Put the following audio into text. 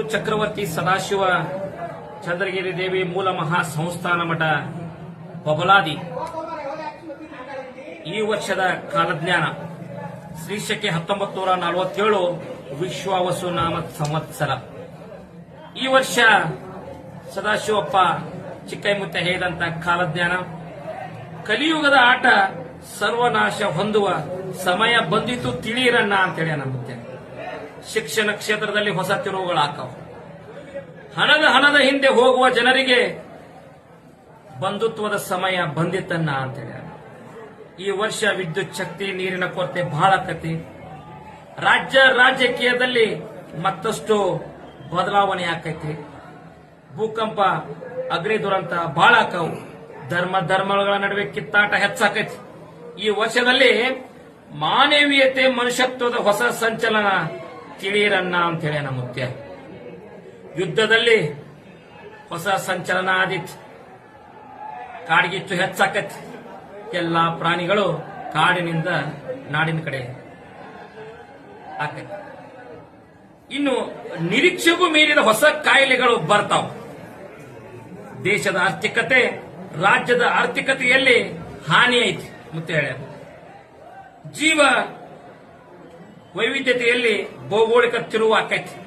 ಚಕ್ರವರ್ತಿ ಸದಾಶಿವ ಚಂದ್ರಗಿರಿ ದೇವಿ ಮೂಲ ಮಹಾ ಸಂಸ್ಥಾನ ಮಠ ಬಬಲಾದಿ ಈ ವರ್ಷದ ಕಾಲಜ್ಞಾನ ಶ್ರೀಶಕೆ 1947 ವಿಶ್ವಾವಸು ನಾಮ ಸಂವತ್ಸರ. ಈ ವರ್ಷ ಸದಾಶಿವಪ್ಪ ಚಿಕ್ಕೈಮುತ್ತ ಹೇಳಿದಂತ ಕಾಲಜ್ಞಾನ ಕಲಿಯುಗದ ಆಟ ಸರ್ವನಾಶ ಹೊಂದುವ ಸಮಯ ಬಂದಿತು ತಿಳಿಯಿರಣ್ಣ ಅಂತೇಳಿ ಅನ್ನುತ್ತೆ. ಶಿಕ್ಷಣ ಕ್ಷೇತ್ರದಲ್ಲಿ ಹೊಸ ತಿರುವುಗಳಾಕವು. ಹಣದ ಹಿಂದೆ ಹೋಗುವ ಜನರಿಗೆ ಬಂಧುತ್ವದ ಸಮಯ ಬಂದಿತ್ತನ್ನ ಅಂತೇಳಿ. ಈ ವರ್ಷ ವಿದ್ಯುತ್ ಶಕ್ತಿ ನೀರಿನ ಕೊರತೆ ಬಹಳ ಆಕತಿ. ರಾಜಕೀಯದಲ್ಲಿ ಮತ್ತಷ್ಟು ಬದಲಾವಣೆ ಆಕೈತಿ. ಭೂಕಂಪ ಅಗ್ನಿ ದುರಂತ ಬಹಳ ಆಕವು. ಧರ್ಮಗಳ ನಡುವೆ ಕಿತ್ತಾಟ ಹೆಚ್ಚಾಕೈತಿ. ಈ ವರ್ಷದಲ್ಲಿ ಮಾನವೀಯತೆ ಮನುಷ್ಯತ್ವದ ಹೊಸ ಸಂಚಲನ ತಿಳಿಯಿರಣ್ಣ ಅಂತೇಳಿ ಮುತ್ಯ. ಯುದ್ಧದಲ್ಲಿ ಹೊಸ ಸಂಚಲನ ಆದಿತ್ತು. ಕಾಡ್ಗಿಚ್ಚು ಹೆಚ್ಚಾಕೈತಿ. ಎಲ್ಲಾ ಪ್ರಾಣಿಗಳು ಕಾಡಿನಿಂದ ನಾಡಿನ ಕಡೆ ಆಕೈತಿ. ಇನ್ನು ನಿರೀಕ್ಷೆಗೂ ಮೀರಿದ ಹೊಸ ಕಾಯಿಲೆಗಳು ಬರ್ತಾವ. ದೇಶದ ಆರ್ಥಿಕತೆ ರಾಜ್ಯದ ಆರ್ಥಿಕತೆಯಲ್ಲಿ ಹಾನಿ ಐತಿ ಮುತ್ತೆ ಹೇಳ್ಯಾರ. ಜೀವ ವೈವಿಧ್ಯತೆಯಲ್ಲಿ ಭೌಗೋಳಿಕ ತಿರುವು ಆಕೈತಿ.